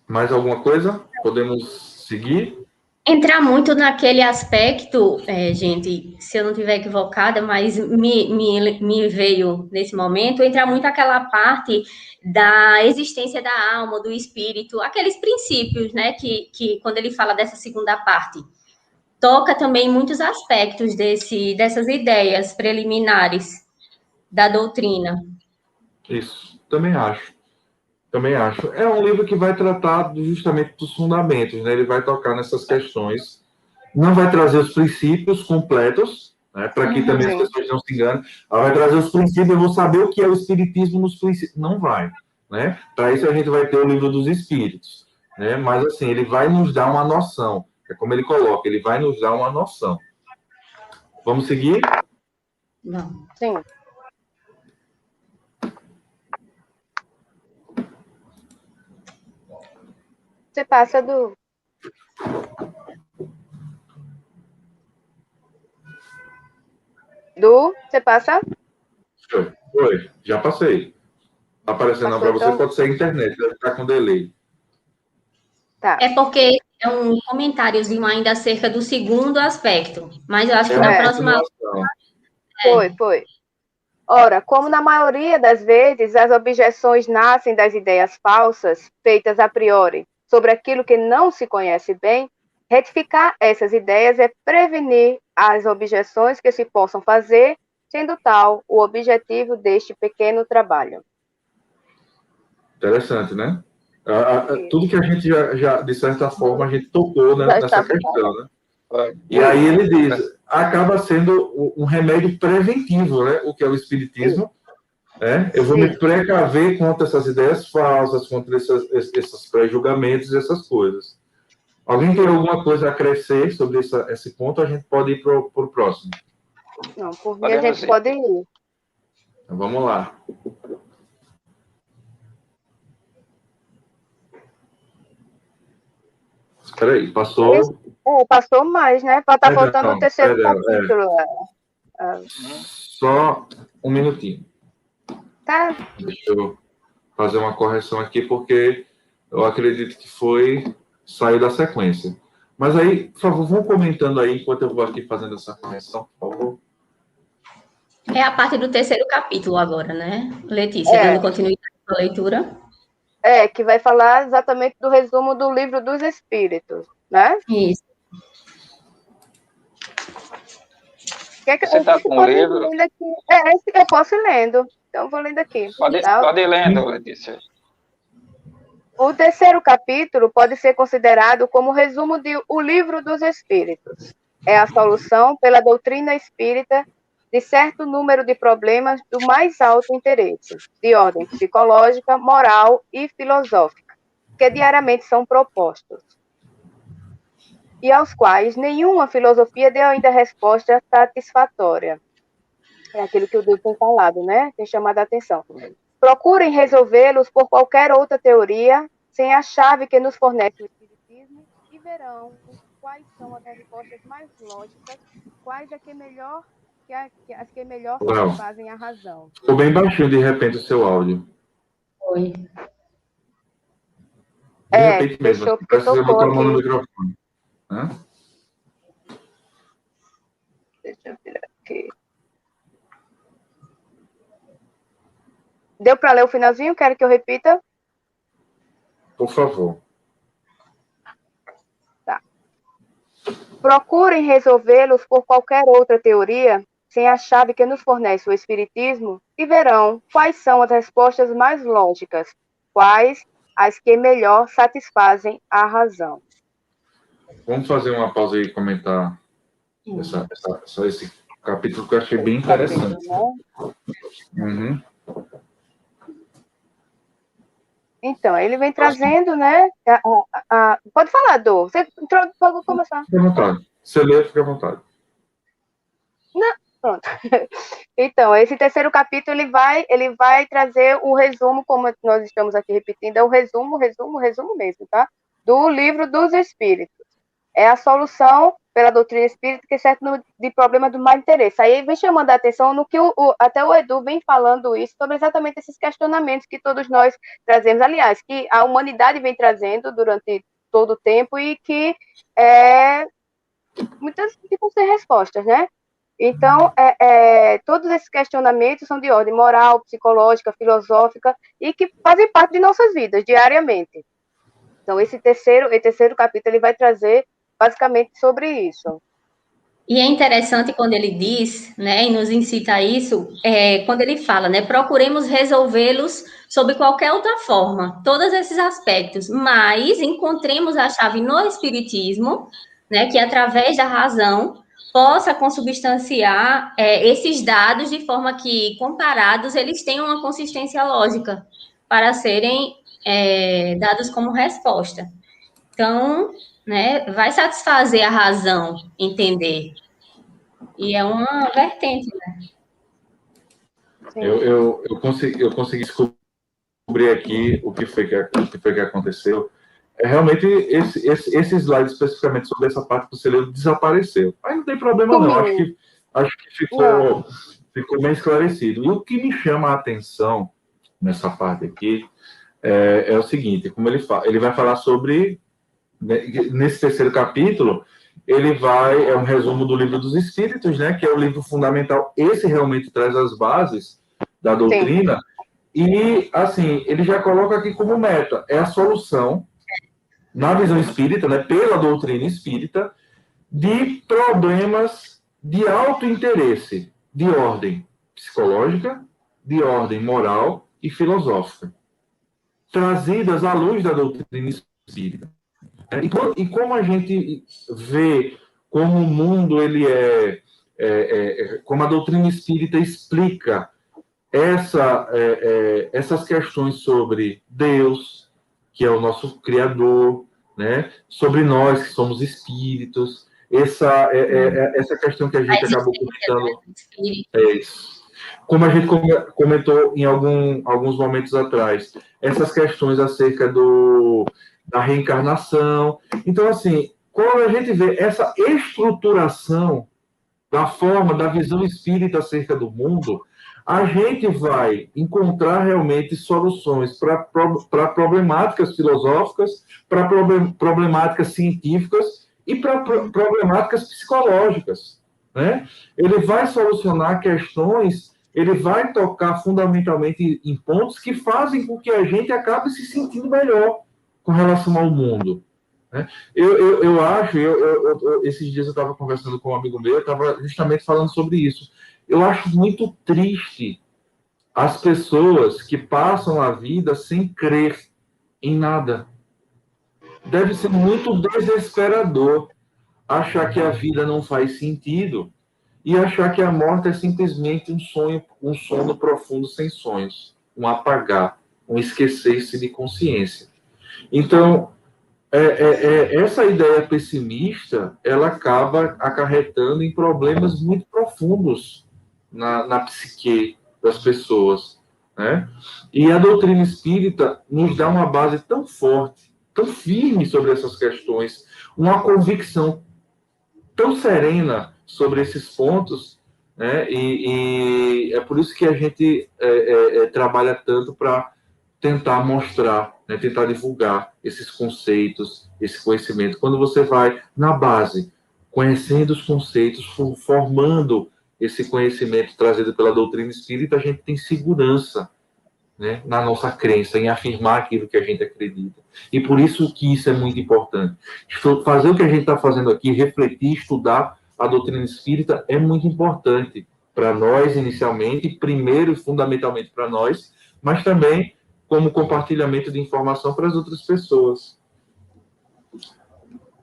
Mais alguma coisa? Podemos seguir? Entrar muito naquele aspecto, gente, se eu não estiver equivocada, mas me veio nesse momento, entrar muito aquela parte da existência da alma, do espírito, aqueles princípios, né, que quando ele fala dessa segunda parte, toca também muitos aspectos dessas ideias preliminares da doutrina. Isso, também acho. Também acho. É um livro que vai tratar justamente dos fundamentos, né? Ele vai tocar nessas questões. Não vai trazer os princípios completos, né? Para que também as pessoas não se enganem. Ela vai trazer os princípios, eu vou saber o que é o espiritismo nos princípios. Não vai, né? Para isso a gente vai ter o livro dos espíritos, né? Mas assim, ele vai nos dar uma noção. É como ele coloca, ele vai nos dar uma noção. Vamos seguir? Não. Sim. Você passa do... Você passa? Foi, já passei. Tá aparecendo para você, então... pode ser a internet, deve ficar com delay. Tá. É porque é um comentáriozinho ainda acerca do segundo aspecto, mas eu acho que na próxima... Foi. Ora, como na maioria das vezes as objeções nascem das ideias falsas, feitas a priori, sobre aquilo que não se conhece bem, retificar essas ideias é prevenir as objeções que se possam fazer, sendo tal o objetivo deste pequeno trabalho. Interessante, né? Tudo que a gente já, de certa forma, a gente tocou, né, nessa questão, né? E aí ele diz, acaba sendo um remédio preventivo, né? O que é o espiritismo. Eu vou me precaver contra essas ideias falsas, contra esses pré-julgamentos e essas coisas. Alguém tem alguma coisa a acrescer sobre esse ponto? A gente pode ir para o próximo. Não, por mim a gente pode ir. Então, vamos lá. Espera aí, passou... Passou mais, né? Tá faltando o terceiro capítulo. Só um minutinho. Tá. Deixa eu fazer uma correção aqui, porque eu acredito que saiu da sequência. Mas aí, por favor, vão comentando aí, enquanto eu vou aqui fazendo essa correção, por favor. É a parte do terceiro capítulo agora, né, Letícia? Dando continuidade à leitura. Que vai falar exatamente do resumo do Livro dos Espíritos, né? Isso. Você está com o livro? Eu posso ir lendo. Então, vou lendo aqui. Pode ir lendo, Letícia. O terceiro capítulo pode ser considerado como resumo de O Livro dos Espíritos. É a solução pela doutrina espírita de certo número de problemas do mais alto interesse, de ordem psicológica, moral e filosófica, que diariamente são propostos, e aos quais nenhuma filosofia deu ainda resposta satisfatória. É aquilo que o Dudu tem falado, né? Tem chamado a atenção. Procurem resolvê-los por qualquer outra teoria, sem a chave que nos fornece o Espiritismo, e verão quais são as respostas mais lógicas, quais é que melhor as que melhor satisfazem a razão. Ficou bem baixinho, de repente, o seu áudio. Foi. De repente mesmo. Deixou, Parece que você botou a mão no aqui. microfone. Deixa eu tirar aqui. Deu para ler o finalzinho? Quero que eu repita? Por favor. Tá. Procurem resolvê-los por qualquer outra teoria, sem a chave que nos fornece o Espiritismo, e verão quais são as respostas mais lógicas, quais as que melhor satisfazem a razão. Vamos fazer uma pausa e comentar esse capítulo que eu achei bem interessante. Uhum. Então, ele vem trazendo, né? Pode falar, Dô. Você pode começar. Fique à vontade. Você lê, fica à vontade. Não, pronto. Então, esse terceiro capítulo, ele vai trazer o resumo, como nós estamos aqui repetindo, é o resumo mesmo, tá? Do livro dos Espíritos. É a solução pela doutrina espírita que é certo de problema do mau interesse. Aí vem chamando a atenção no que até o Edu vem falando isso, sobre exatamente esses questionamentos que todos nós trazemos, aliás, que a humanidade vem trazendo durante todo o tempo e que muitas ficam sem respostas, né? Então, todos esses questionamentos são de ordem moral, psicológica, filosófica e que fazem parte de nossas vidas diariamente. Então, esse terceiro capítulo ele vai trazer basicamente sobre isso. E é interessante quando ele diz, né, e nos incita a isso, quando ele fala, né, procuremos resolvê-los sob qualquer outra forma, todos esses aspectos, mas encontremos a chave no Espiritismo, né, que através da razão possa consubstanciar esses dados de forma que, comparados, eles tenham uma consistência lógica para serem dados como resposta. Então, né, vai satisfazer a razão entender. E é uma vertente, né? Eu consegui descobrir aqui o que foi que aconteceu. Realmente, esse slide especificamente sobre essa parte que você leu desapareceu. Mas não tem problema, não. Acho que ficou bem esclarecido. E o que me chama a atenção nessa parte aqui é o seguinte, como ele vai falar sobre, né, nesse terceiro capítulo, é um resumo do Livro dos Espíritos, né, que é o livro fundamental. Esse realmente traz as bases da doutrina. Sim. E, assim, ele já coloca aqui como meta, é a solução, na visão espírita, né, pela doutrina espírita, de problemas de alto interesse, de ordem psicológica, de ordem moral e filosófica, trazidas à luz da doutrina espírita. E como a gente vê como o mundo ele como a doutrina espírita explica essas questões sobre Deus, que é o nosso Criador, né? Sobre nós, que somos espíritos, essa questão que a gente acabou comentando. Como a gente comentou em alguns momentos atrás, essas questões acerca da reencarnação. Então, assim, quando a gente vê essa estruturação da forma, da visão espírita acerca do mundo, a gente vai encontrar realmente soluções para problemáticas filosóficas, para problemáticas científicas e para problemáticas psicológicas, né? Ele vai solucionar questões, ele vai tocar fundamentalmente em pontos que fazem com que a gente acabe se sentindo melhor com relação ao mundo. Né? Eu acho, esses dias eu estava conversando com um amigo meu, eu estava justamente falando sobre isso. Eu acho muito triste as pessoas que passam a vida sem crer em nada. Deve ser muito desesperador achar que a vida não faz sentido e achar que a morte é simplesmente um sono profundo sem sonhos, um apagar, um esquecer-se de consciência. Então, essa ideia pessimista, ela acaba acarretando em problemas muito profundos na psique das pessoas, né? E a doutrina espírita nos dá uma base tão forte, tão firme sobre essas questões, uma convicção tão serena sobre esses pontos, né? E é por isso que a gente trabalha tanto para tentar mostrar, né, tentar divulgar esses conceitos, esse conhecimento. Quando você vai na base, conhecendo os conceitos, formando esse conhecimento trazido pela doutrina espírita, a gente tem segurança, né, na nossa crença, em afirmar aquilo que a gente acredita. E por isso que isso é muito importante. Fazer o que a gente está fazendo aqui, refletir, estudar a doutrina espírita é muito importante para nós, inicialmente, primeiro e fundamentalmente para nós, mas também como compartilhamento de informação para as outras pessoas.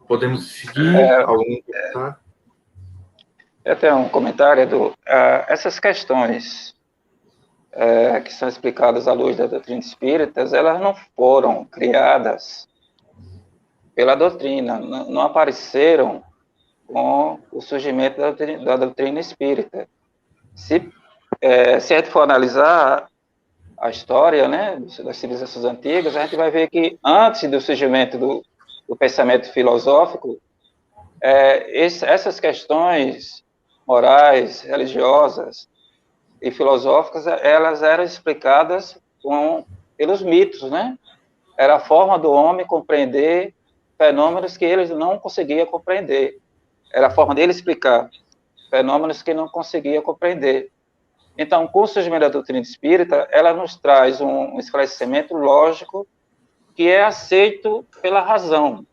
Podemos seguir? Algum comentário? Eu tenho um comentário, Edu. Essas questões que são explicadas à luz da doutrina espírita, elas não foram criadas pela doutrina, não apareceram com o surgimento da doutrina espírita. Se a gente for analisar a história, né, das civilizações antigas, a gente vai ver que antes do surgimento do pensamento filosófico, essas questões morais, religiosas e filosóficas, elas eram explicadas pelos mitos, né? Era a forma do homem compreender fenômenos que ele não conseguia compreender. Era a forma dele explicar fenômenos que não conseguia compreender. Então, com o surgimento da doutrina espírita, ela nos traz um esclarecimento lógico que é aceito pela razão,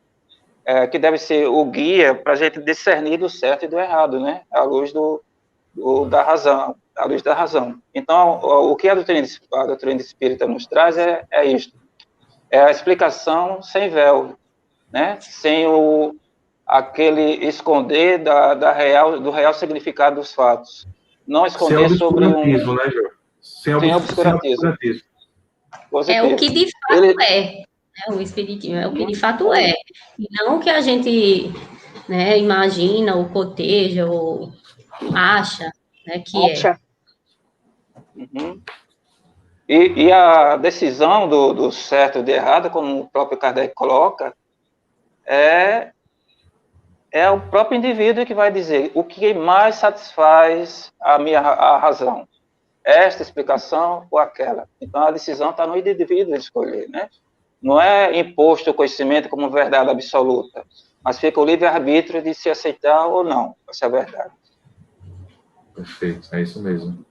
que deve ser o guia para a gente discernir do certo e do errado, né? À luz da razão, à luz da razão. Então, o que a doutrina espírita nos traz é isto: é a explicação sem véu, né? Sem aquele esconder do real significado dos fatos. Não esconder sobre obscurantismo, né, Jô? Sem obscurantismo. É o que de fato é. O espiritismo é o que de fato é. E não o que a gente, né, imagina, ou coteja, ou acha, né, que é. Uhum. E a decisão do certo e do errado, como o próprio Kardec coloca, é o próprio indivíduo que vai dizer o que mais satisfaz a razão. Esta explicação ou aquela. Então, a decisão está no indivíduo de escolher, né? Não é imposto o conhecimento como verdade absoluta, mas fica o livre-arbítrio de se aceitar ou não essa verdade. Perfeito, é isso mesmo.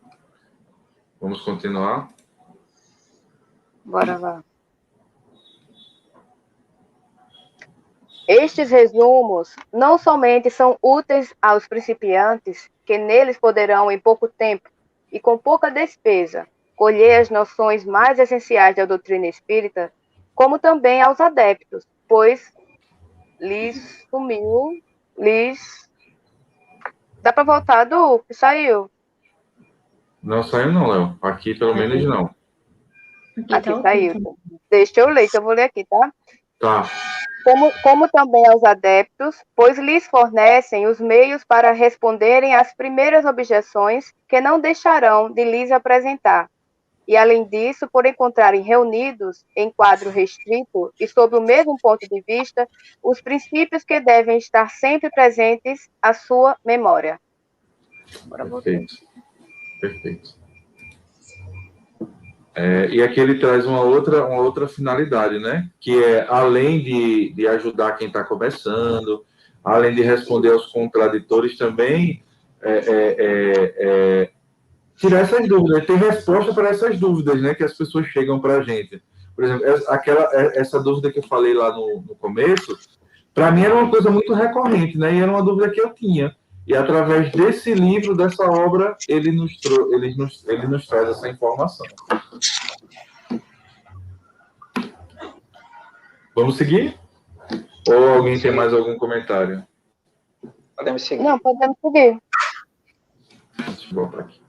Vamos continuar? Bora lá. Estes resumos não somente são úteis aos principiantes, que neles poderão, em pouco tempo e com pouca despesa, colher as noções mais essenciais da doutrina espírita, como também aos adeptos, pois lhes sumiu, Dá para voltar, Du? Que saiu. Não saiu não, Léo. Aqui, pelo menos, não. Aqui saiu. Deixa eu ler, que eu vou ler aqui, tá? Tá. Como também aos adeptos, pois lhes fornecem os meios para responderem às primeiras objeções que não deixarão de lhes apresentar. E, além disso, por encontrarem reunidos em quadro restrito e sob o mesmo ponto de vista, os princípios que devem estar sempre presentes à sua memória. Perfeito. Perfeito. E aqui ele traz uma outra finalidade, né? Que é, além de ajudar quem está começando, além de responder aos contraditores, também tirar essas dúvidas. Tem resposta para essas dúvidas, né? Que as pessoas chegam para a gente. Por exemplo, essa dúvida que eu falei lá no começo, para mim era uma coisa muito recorrente, né? E era uma dúvida que eu tinha. E através desse livro, dessa obra, ele nos traz essa informação. Vamos seguir? Ou alguém tem mais algum comentário? Podemos seguir. Não, podemos seguir. Deixa eu voltar aqui.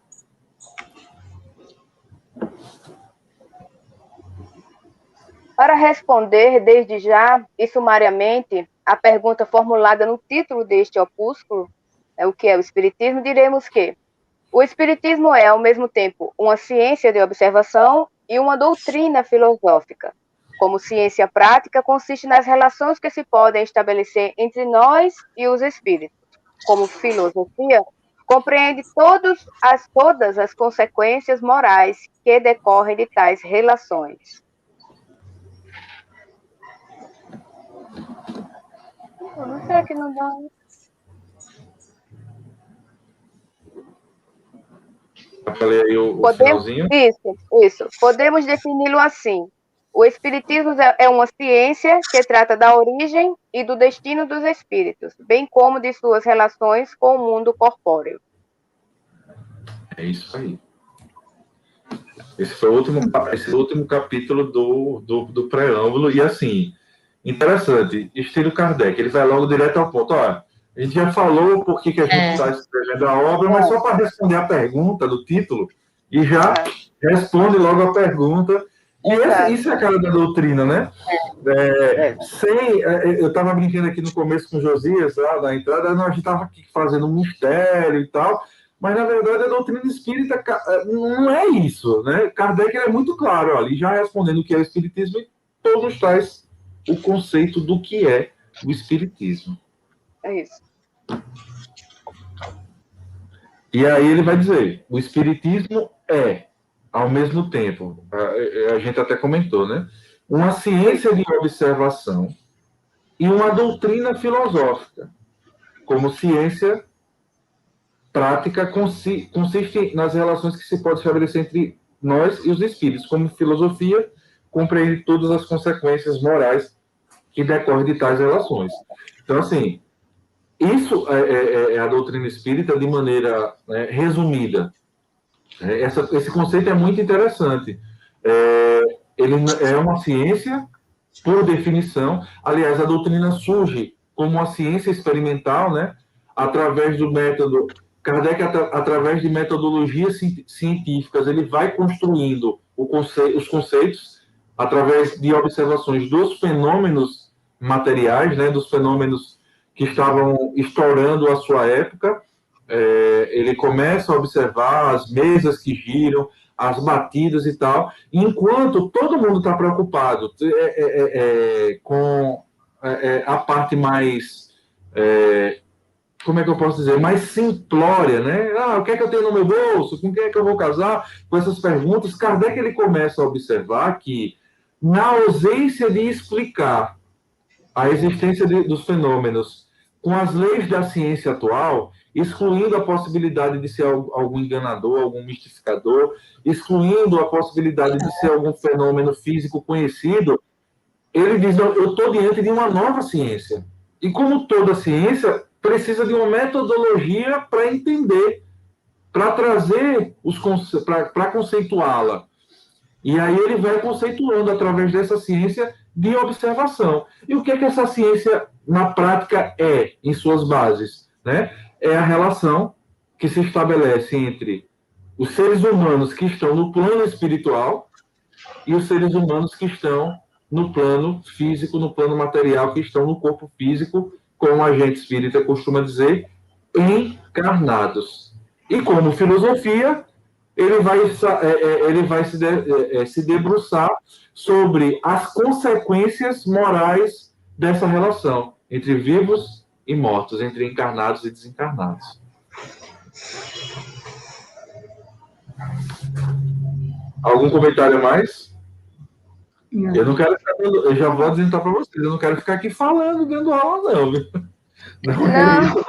Para responder desde já e sumariamente a pergunta formulada no título deste opúsculo, o que é o Espiritismo, diremos que o Espiritismo é, ao mesmo tempo, uma ciência de observação e uma doutrina filosófica. Como ciência prática, consiste nas relações que se podem estabelecer entre nós e os espíritos. Como filosofia, compreende todas as consequências morais que decorrem de tais relações. Não sei que não dá. Falei aí o finalzinho. Isso. Podemos defini-lo assim. O Espiritismo é uma ciência que trata da origem e do destino dos espíritos, bem como de suas relações com o mundo corpóreo. É isso aí. Esse foi o último capítulo do preâmbulo. E, assim, interessante, estilo Kardec, ele vai logo direto ao ponto. Olha, a gente já falou por que a gente está escrevendo a obra, mas só para responder a pergunta do título, e já responde logo a pergunta. E isso é a cara da doutrina, né? Eu estava brincando aqui no começo com o Josias, lá na entrada, a gente estava aqui fazendo um mistério e tal, Mas, na verdade, a doutrina espírita não é isso, né? Kardec é muito claro, ali já respondendo o que é o espiritismo, e todos nos traz o conceito do que é o espiritismo. É isso. E aí ele vai dizer, o espiritismo é, ao mesmo tempo, a gente até comentou, né? Uma ciência de observação e uma doutrina filosófica, como ciência prática consiste nas relações que se pode estabelecer entre nós e os espíritos, como filosofia compreende todas as consequências morais que decorrem de tais relações. Então, assim, isso é a doutrina espírita de maneira resumida. Esse conceito é muito interessante. Ele é uma ciência, por definição. Aliás, a doutrina surge como uma ciência experimental, né? Através do método. Kardec, através de metodologias científicas, ele vai construindo os conceitos através de observações dos fenômenos materiais, né? Dos fenômenos que estavam estourando a sua época. Ele começa a observar as mesas que giram, as batidas e tal, enquanto todo mundo está preocupado com a parte mais, como é que eu posso dizer, mais simplória, né? O que é que eu tenho no meu bolso? Com quem é que eu vou casar? Com essas perguntas, Kardec ele começa a observar que, na ausência de explicar a existência dos fenômenos com as leis da ciência atual, excluindo a possibilidade de ser algum enganador, algum mistificador, excluindo a possibilidade de ser algum fenômeno físico conhecido, ele diz, não, eu estou diante de uma nova ciência. E como toda ciência, precisa de uma metodologia para entender, para trazer, para conceituá-la. E aí ele vai conceituando através dessa ciência de observação. E o que é que essa ciência, na prática, em suas bases? Né? É a relação que se estabelece entre os seres humanos que estão no plano espiritual e os seres humanos que estão no plano físico, no plano material, que estão no corpo físico, como a gente espírita costuma dizer, encarnados. E como filosofia, ele vai se debruçar sobre as consequências morais dessa relação entre vivos e mortos, entre encarnados e desencarnados. Algum comentário mais? Não. Eu não quero ficar, eu já vou adiantar para vocês, eu não quero ficar aqui falando, dando aula, não. Não é isso,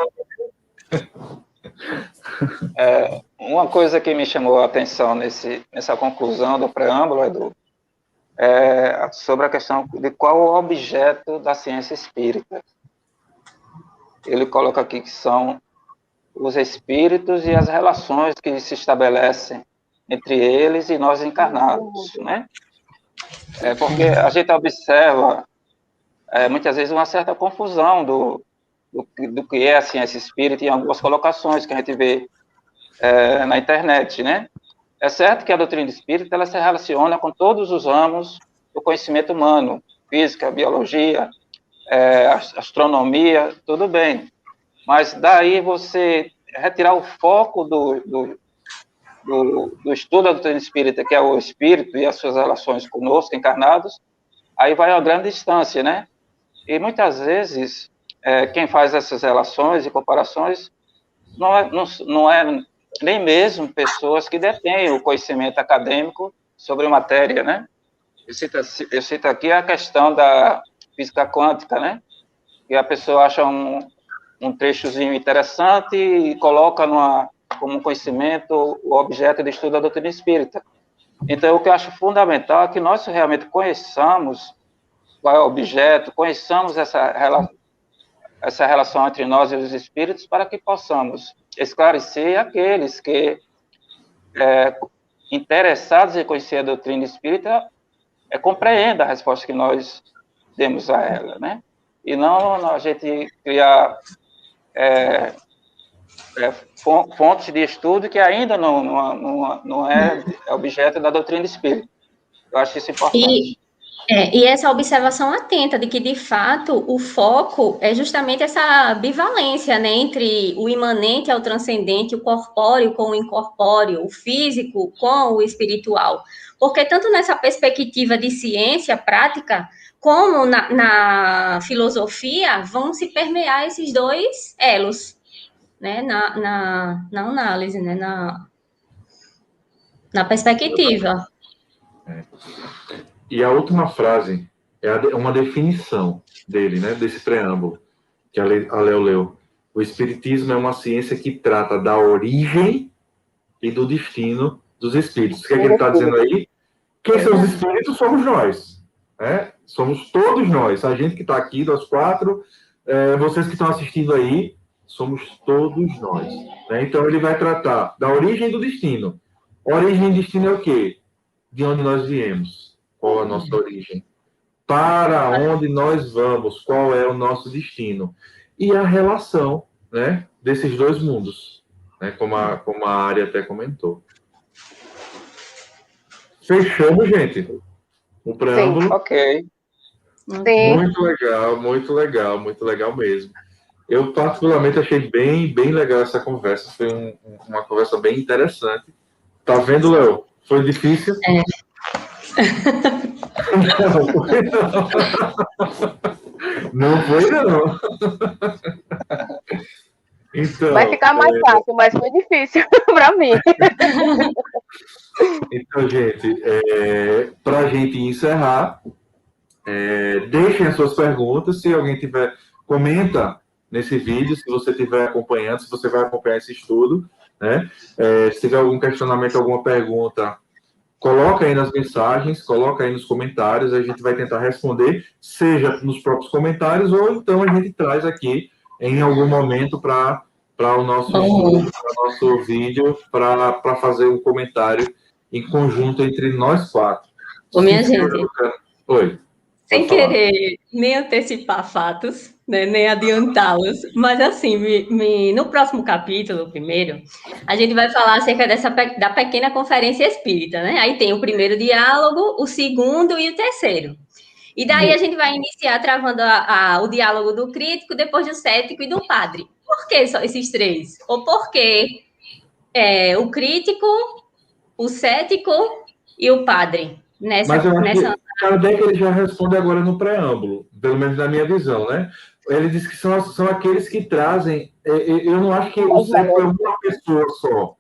não. Uma coisa que me chamou a atenção nessa conclusão do preâmbulo, Edu, é sobre a questão de qual o objeto da ciência espírita. Ele coloca aqui que são os espíritos e as relações que se estabelecem entre eles e nós encarnados, né? Porque a gente observa, muitas vezes, uma certa confusão do que é a ciência espírita em algumas colocações que a gente vê na internet, né? É certo que a doutrina espírita ela se relaciona com todos os ramos do conhecimento humano, física, biologia, astronomia, tudo bem. Mas daí você retirar o foco do estudo da doutrina espírita, que é o espírito e as suas relações conosco, encarnados, aí vai a grande distância, né? E muitas vezes, quem faz essas relações e comparações não é nem mesmo pessoas que detêm o conhecimento acadêmico sobre matéria, né? Eu cito aqui a questão da física quântica, né? Que a pessoa acha um trechozinho interessante e coloca como um conhecimento o objeto de estudo da doutrina espírita. Então, o que eu acho fundamental é que nós realmente conheçamos qual é o objeto, conheçamos essa relação entre nós e os espíritos para que possamos esclarecer aqueles que, interessados em conhecer a doutrina espírita, compreendam a resposta que nós demos a ela, né? E não a gente criar fontes de estudo que ainda não é objeto da doutrina espírita. Eu acho isso importante. E essa observação atenta de que, de fato, o foco é justamente essa bivalência, né, entre o imanente ao transcendente, o corpóreo com o incorpóreo, o físico com o espiritual. Porque tanto nessa perspectiva de ciência prática, como na filosofia, vão se permear esses dois elos, né, na análise, né, na perspectiva. E a última frase é uma definição dele, né, desse preâmbulo, que a Léo leu. O Espiritismo é uma ciência que trata da origem e do destino dos espíritos. O que é que ele está dizendo aí? Quem são os espíritos? Somos nós. Né? Somos todos nós. A gente que está aqui, nós quatro, vocês que estão assistindo aí, somos todos nós. Né? Então, ele vai tratar da origem e do destino. Origem e destino é o quê? De onde nós viemos. Qual a nossa origem? Para onde nós vamos? Qual é o nosso destino? E a relação, né, desses dois mundos, né, como a Ari até comentou. Fechamos, gente. O preâmbulo. Sim, ok. Sim. Muito legal mesmo. Eu particularmente achei bem legal essa conversa. Foi uma conversa bem interessante. Tá vendo, Léo? Foi difícil? Não foi, não. Então, Vai ficar mais fácil, mas foi difícil para mim. Então, gente, para a gente encerrar, deixem as suas perguntas. Se alguém tiver, comenta nesse vídeo, se você estiver acompanhando, se você vai acompanhar esse estudo, né? Se tiver algum questionamento, alguma pergunta, coloca aí nas mensagens, coloca aí nos comentários, a gente vai tentar responder, seja nos próprios comentários, ou então a gente traz aqui em algum momento para o nosso estudo, para o nosso vídeo, para fazer um comentário em conjunto entre nós quatro. Ô, minha gente. Oi. Sem querer nem antecipar fatos, né, nem adiantá-los, mas assim, no próximo capítulo, primeiro, a gente vai falar acerca da pequena conferência espírita, né? Aí tem o primeiro diálogo, o segundo e o terceiro. E daí a gente vai iniciar travando o diálogo do crítico, depois do cético e do padre. Por que só esses três? Ou por que o crítico, o cético e o padre? Mas eu acho que Kardec ele já responde agora no preâmbulo, pelo menos na minha visão, né? Ele diz que são aqueles que trazem. Eu não acho que o cético é uma pessoa só.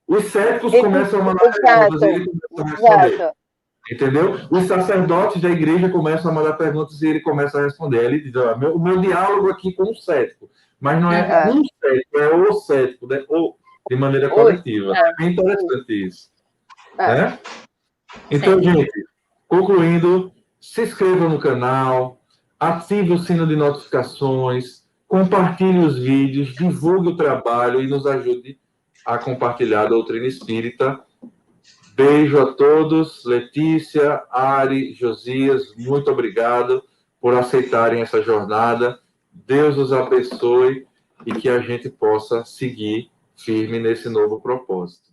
Os céticos começam a mandar perguntas e ele começa a responder. Entendeu? Os sacerdotes da igreja começam a mandar perguntas e ele começa a responder. Ele diz: o meu diálogo aqui com o cético. Mas não é um cético, é o cético, né? Ou de maneira coletiva. É interessante isso. Né? Então, gente, concluindo, se inscreva no canal, ative o sino de notificações, compartilhe os vídeos, divulgue o trabalho e nos ajude a compartilhar a doutrina espírita. Beijo a todos. Letícia, Ari, Josias, muito obrigado por aceitarem essa jornada. Deus os abençoe e que a gente possa seguir firme nesse novo propósito.